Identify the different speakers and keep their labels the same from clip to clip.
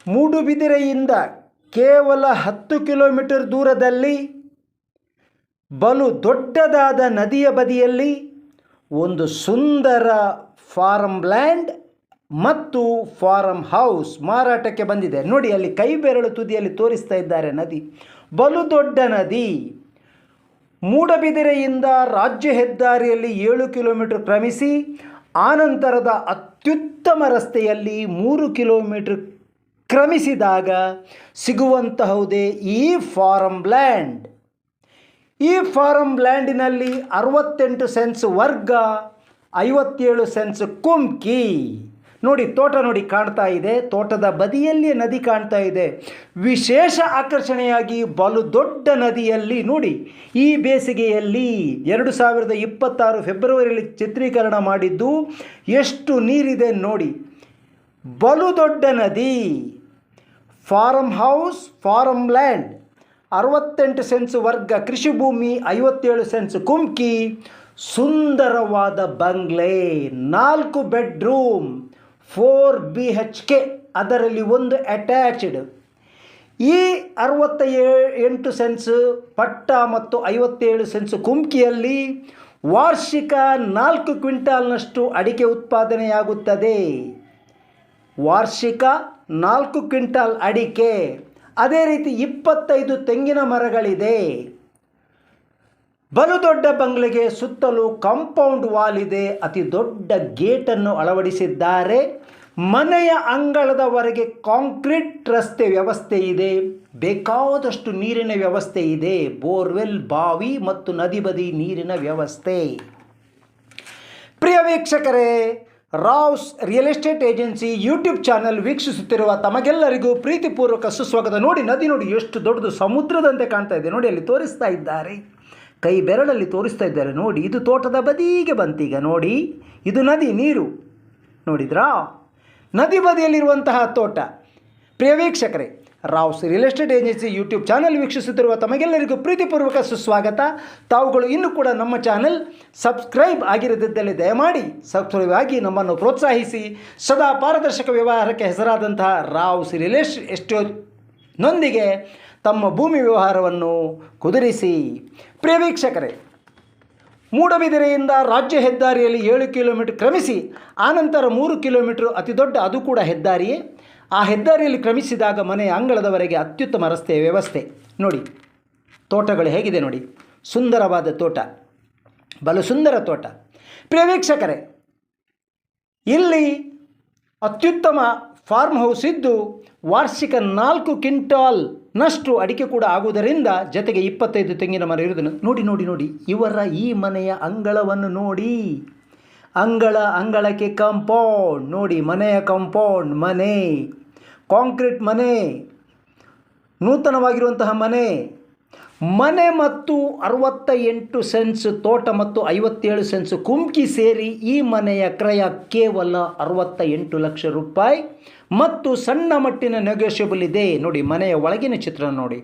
Speaker 1: ಮೂಡುಬಿದಿರೆಯಿಂದ ಕೇವಲ 10 ಕಿಲೋಮೀಟರ್ ದೂರದಲ್ಲಿ ಬಲು ದೊಡ್ಡದಾದ ನದಿಯ ಬದಿಯಲ್ಲಿ ಒಂದು ಸುಂದರ ಫಾರ್ಮ್ ಲ್ಯಾಂಡ್ ಮತ್ತು ಫಾರ್ಮ್ ಹೌಸ್ ಮಾರಾಟಕ್ಕೆ ಬಂದಿದೆ. ನೋಡಿ, ಅಲ್ಲಿ ಕೈ ಬೆರಳು ತುದಿಯಲ್ಲಿ ತೋರಿಸ್ತಾ ಇದ್ದಾರೆ ನದಿ. ಬಲು ದೊಡ್ಡ ನದಿ. ಮೂಡಬಿದಿರೆಯಿಂದ ರಾಜ್ಯ ಹೆದ್ದಾರಿಯಲ್ಲಿ 7 ಕಿಲೋಮೀಟರ್ ಕ್ರಮಿಸಿ ಆನಂತರದ ಅತ್ಯುತ್ತಮ ರಸ್ತೆಯಲ್ಲಿ 3 ಕಿಲೋಮೀಟರ್ ಕ್ರಮಿಸಿದಾಗ ಸಿಗುವಂತಹುದೇ ಈ ಫಾರ್ಮ್ ಲ್ಯಾಂಡ್. ಈ ಫಾರ್ಮ್ ಲ್ಯಾಂಡಿನಲ್ಲಿ 68 ಸೆನ್ಸ್ ವರ್ಗ, 57 ಸೆನ್ಸ್ ಕುಮ್ಕಿ. ನೋಡಿ, ತೋಟ ನೋಡಿ ಕಾಣ್ತಾ ಇದೆ. ತೋಟದ ಬದಿಯಲ್ಲಿ ನದಿ ಕಾಣ್ತಾ ಇದೆ. ವಿಶೇಷ ಆಕರ್ಷಣೆಯಾಗಿ ಬಲು ದೊಡ್ಡ ನದಿಯಲ್ಲಿ ನೋಡಿ, ಈ ಬೇಸಿಗೆಯಲ್ಲಿ 2026 ಫೆಬ್ರವರಿಯಲ್ಲಿ ಚಿತ್ರೀಕರಣ ಮಾಡಿದ್ದು. ಎಷ್ಟು ನೀರಿದೆ ನೋಡಿ. ಬಲು ದೊಡ್ಡ ನದಿ. Farm house, farm land, 68 sense ವರ್ಗ ಕೃಷಿ ಭೂಮಿ, 57 ಸೆನ್ಸ್ ಕುಮ್ಕಿ. ಸುಂದರವಾದ ಬಂಗ್ಲೆ, 4 ಬೆಡ್ರೂಮ್, 4 BHK, ಅದರಲ್ಲಿ ಒಂದು ಅಟ್ಯಾಚ್ಡ್. ಈ 68 ಸೆನ್ಸ್ ಪಟ್ಟ ಮತ್ತು 57 ಸೆನ್ಸ್ ಕುಮ್ಕಿಯಲ್ಲಿ ವಾರ್ಷಿಕ 4 ಕ್ವಿಂಟಾಲ್ನಷ್ಟು ಅಡಿಕೆ ಉತ್ಪಾದನೆಯಾಗುತ್ತದೆ. ವಾರ್ಷಿಕ 4 ಕ್ವಿಂಟಾಲ್ ಅಡಿಕೆ. ಅದೇ ರೀತಿ 25 ತೆಂಗಿನ ಮರಗಳಿದೆ. ಬಲು ದೊಡ್ಡ ಬಂಗ್ಲೆಗೆ ಸುತ್ತಲೂ ಕಾಂಪೌಂಡ್ ವಾಲ್ ಇದೆ. ಅತಿ ದೊಡ್ಡ ಗೇಟನ್ನು ಅಳವಡಿಸಿದ್ದಾರೆ. ಮನೆಯ ಅಂಗಳದವರೆಗೆ ಕಾಂಕ್ರೀಟ್ ರಸ್ತೆ ವ್ಯವಸ್ಥೆ ಇದೆ. ಬೇಕಾದಷ್ಟು ನೀರಿನ ವ್ಯವಸ್ಥೆ ಇದೆ. ಬೋರ್ವೆಲ್, ಬಾವಿ ಮತ್ತು ನದಿ ಬದಿ ನೀರಿನ ವ್ಯವಸ್ಥೆ. ಪ್ರಿಯ ವೀಕ್ಷಕರೇ, Rao's real estate agency YouTube channel ವೀಕ್ಷಿಸುತ್ತಿರುವ ತಮಗೆಲ್ಲರಿಗೂ ಪ್ರೀತಿಪೂರ್ವಕ ಸುಸ್ವಾಗತ. ನೋಡಿ, ನದಿ ನೋಡಿ ಎಷ್ಟು ದೊಡ್ಡದು, ಸಮುದ್ರದಂತೆ ಕಾಣ್ತಾ ಇದೆ. ನೋಡಿ, ಅಲ್ಲಿ ತೋರಿಸ್ತಾ ಇದ್ದಾರೆ, ಕೈ ಬೆರಳಲ್ಲಿ ತೋರಿಸ್ತಾ ಇದ್ದಾರೆ. ನೋಡಿ, ಇದು ತೋಟದ ಬದಿಗೆ ಬಂತೀಗ. ನೋಡಿ, ಇದು ನದಿ ನೀರು ನೋಡಿದ್ರಾ? ನದಿ ಬದಿಯಲ್ಲಿರುವಂತಹ ತೋಟ. ಪ್ರಿಯ ವೀಕ್ಷಕರೇ, Rao's real estate agency YouTube channel ವೀಕ್ಷಿಸುತ್ತಿರುವ ತಮಗೆಲ್ಲರಿಗೂ ಪ್ರೀತಿಪೂರ್ವಕ ಸುಸ್ವಾಗತ. ತಾವುಗಳು ಇನ್ನೂ ಕೂಡ ನಮ್ಮ ಚಾನಲ್ ಸಬ್ಸ್ಕ್ರೈಬ್ ಆಗಿರದಿದ್ದಲ್ಲಿ ದಯಮಾಡಿ ಸಬ್ಸ್ಕ್ರೈಬ್ ಆಗಿ ನಮ್ಮನ್ನು ಪ್ರೋತ್ಸಾಹಿಸಿ. ಸದಾ ಪಾರದರ್ಶಕ ವ್ಯವಹಾರಕ್ಕೆ ಹೆಸರಾದಂತಹ ರಾವ್ಸ್ ರಿಯಲ್ ಎಸ್ಟೇಟ್ನೊಂದಿಗೆ ತಮ್ಮ ಭೂಮಿ ವ್ಯವಹಾರವನ್ನು ಕುದುರಿಸಿ. ಪ್ರಿಯ ವೀಕ್ಷಕರೇ, ಮೂಡಬಿದಿರೆಯಿಂದ ರಾಜ್ಯ ಹೆದ್ದಾರಿಯಲ್ಲಿ 7 ಕಿಲೋಮೀಟರ್ ಕ್ರಮಿಸಿ ಆನಂತರ 3 ಕಿಲೋಮೀಟರ್ ಅತಿ ದೊಡ್ಡ, ಅದು ಕೂಡ ಹೆದ್ದಾರಿಯೇ. ಆ ಹೆದ್ದಾರಿಯಲ್ಲಿ ಕ್ರಮಿಸಿದಾಗ ಮನೆಯ ಅಂಗಳದವರೆಗೆ ಅತ್ಯುತ್ತಮ ರಸ್ತೆಯ ವ್ಯವಸ್ಥೆ. ನೋಡಿ, ತೋಟಗಳು ಹೇಗಿದೆ ನೋಡಿ, ಸುಂದರವಾದ ತೋಟ, ಬಲು ಸುಂದರ ತೋಟ. ಪ್ರಿಯ ವೀಕ್ಷಕರೇ, ಇಲ್ಲಿ ಅತ್ಯುತ್ತಮ ಫಾರ್ಮ್ ಹೌಸ್ ಇದ್ದು ವಾರ್ಷಿಕ 4 ಕ್ವಿಂಟಾಲ್ನಷ್ಟು ಅಡಿಕೆ ಕೂಡ ಆಗುವುದರಿಂದ ಜೊತೆಗೆ 25 ತೆಂಗಿನ ಮರ ಇರುವುದನ್ನು ನೋಡಿ ನೋಡಿ ನೋಡಿ. ಇವರ ಈ ಮನೆಯ ಅಂಗಳವನ್ನು ನೋಡಿ. ಅಂಗಳಕ್ಕೆ ಕಾಂಪೌಂಡ್ ನೋಡಿ. ಮನೆಯ ಕಾಂಪೌಂಡ್, ಮನೆ ಕಾಂಕ್ರೀಟ್ ಮನೆ, ನೂತನವಾಗಿರುವಂತಹ ಮನೆ ಮತ್ತು 68 ಸೆನ್ಸ್ ತೋಟ ಮತ್ತು 57 ಸೆನ್ಸ್ ಕುಮ್ಕಿ ಸೇರಿ ಈ ಮನೆಯ ಕ್ರಯ ಕೇವಲ 68 ಲಕ್ಷ ರೂಪಾಯಿ ಮತ್ತು ಸಣ್ಣ ಮಟ್ಟಿನ ನೆಗೋಷಿಯಬಲ್ ಇದೆ. ನೋಡಿ, ಮನೆಯ ಒಳಗಿನ ಚಿತ್ರ ನೋಡಿ,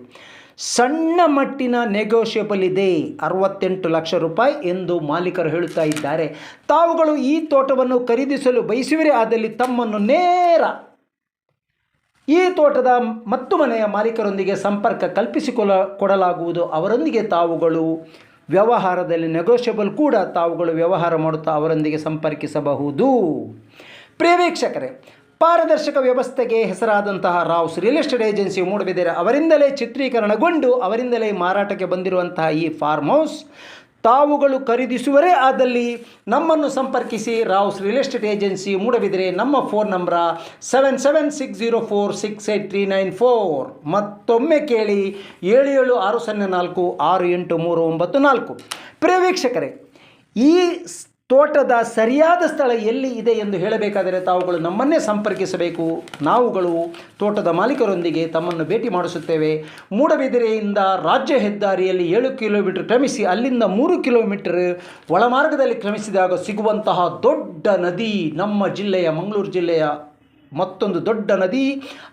Speaker 1: ಸಣ್ಣ ಮಟ್ಟಿನ ನೆಗೋಷಿಯಬಲ್ ಇದೆ. 68 ಲಕ್ಷ ರೂಪಾಯಿ ಎಂದು ಮಾಲೀಕರು ಹೇಳುತ್ತಾ ಇದ್ದಾರೆ. ತಾವುಗಳು ಈ ತೋಟವನ್ನು ಖರೀದಿಸಲು ಬಯಸುವಿರೇ ಆದಲ್ಲಿ ತಮ್ಮನ್ನು ನೇರ ಈ ತೋಟದ ಮತ್ತು ಮನೆಯ ಮಾಲೀಕರೊಂದಿಗೆ ಸಂಪರ್ಕ ಕೊಡಲಾಗುವುದು. ಅವರೊಂದಿಗೆ ತಾವುಗಳು ವ್ಯವಹಾರದಲ್ಲಿ ನೆಗೋಷಿಯಬಲ್ ಕೂಡ ತಾವುಗಳು ವ್ಯವಹಾರ ಮಾಡುತ್ತಾ ಅವರೊಂದಿಗೆ ಸಂಪರ್ಕಿಸಬಹುದು. ಪ್ರಿಯ ವೀಕ್ಷಕರೇ, ಪಾರದರ್ಶಕ ವ್ಯವಸ್ಥೆಗೆ ಹೆಸರಾದಂತಹ Rao's real estate agency Moodbidri ಅವರಿಂದಲೇ ಚಿತ್ರೀಕರಣಗೊಂಡು ಅವರಿಂದಲೇ ಮಾರಾಟಕ್ಕೆ ಬಂದಿರುವಂತಹ ಈ ಫಾರ್ಮ್ ಹೌಸ್ ತಾವುಗಳು ಖರೀದಿಸುವರೇ ಆದಲ್ಲಿ ನಮ್ಮನ್ನು ಸಂಪರ್ಕಿಸಿ. Rao's real estate agency Moodabidri. ನಮ್ಮ ಫೋನ್ ನಂಬರ 7760468394. ಮತ್ತೊಮ್ಮೆ ಕೇಳಿ, 7760468394. ಪ್ರಿಯ ವೀಕ್ಷಕರೇ, ಈ ತೋಟದ ಸರಿಯಾದ ಸ್ಥಳ ಎಲ್ಲಿ ಇದೆ ಎಂದು ಹೇಳಬೇಕಾದರೆ ತಾವುಗಳು ನಮ್ಮನ್ನೇ ಸಂಪರ್ಕಿಸಬೇಕು. ನಾವುಗಳು ತೋಟದ ಮಾಲೀಕರೊಂದಿಗೆ ತಮ್ಮನ್ನು ಭೇಟಿ ಮಾಡಿಸುತ್ತೇವೆ. ಮೂಡಬಿದಿರೆಯಿಂದ ರಾಜ್ಯ ಹೆದ್ದಾರಿಯಲ್ಲಿ 7 ಕಿಲೋಮೀಟರ್ ಕ್ರಮಿಸಿ ಅಲ್ಲಿಂದ 3 ಕಿಲೋಮೀಟರ್ ಒಳಮಾರ್ಗದಲ್ಲಿ ಕ್ರಮಿಸಿದಾಗ ಸಿಗುವಂತಹ ದೊಡ್ಡ ನದಿ, ನಮ್ಮ ಜಿಲ್ಲೆಯ ಮಂಗಳೂರು ಜಿಲ್ಲೆಯ ಮತ್ತೊಂದು ದೊಡ್ಡ ನದಿ.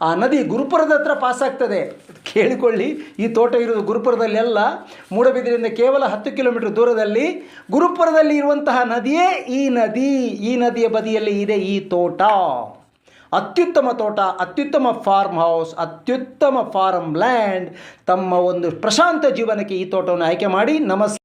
Speaker 1: ಆ ನದಿ ಗುರುಪುರದ ಹತ್ರ ಪಾಸಾಗ್ತದೆ. ಕೇಳಿಕೊಳ್ಳಿ, ಈ ತೋಟ ಇರುವುದು ಗುರುಪುರದಲ್ಲಿ ಅಲ್ಲ, ಮೂಡಬಿದಿರೆಯಿಂದ ಕೇವಲ 10 ಕಿಲೋಮೀಟರ್ ದೂರದಲ್ಲಿ ಗುರುಪುರದಲ್ಲಿ ಇರುವಂತಹ ನದಿಯೇ ಈ ನದಿ. ಈ ನದಿಯ ಬದಿಯಲ್ಲಿ ಇದೆ ಈ ತೋಟ. ಅತ್ಯುತ್ತಮ ತೋಟ, ಅತ್ಯುತ್ತಮ ಫಾರ್ಮ್ ಹೌಸ್, ಅತ್ಯುತ್ತಮ ಫಾರ್ಮ್ ಲ್ಯಾಂಡ್, ತಮ್ಮ ಒಂದು ಪ್ರಶಾಂತ ಜೀವನಕ್ಕೆ ಈ ತೋಟವನ್ನು ಆಯ್ಕೆ ಮಾಡಿ. ನಮಸ್ಕಾರ.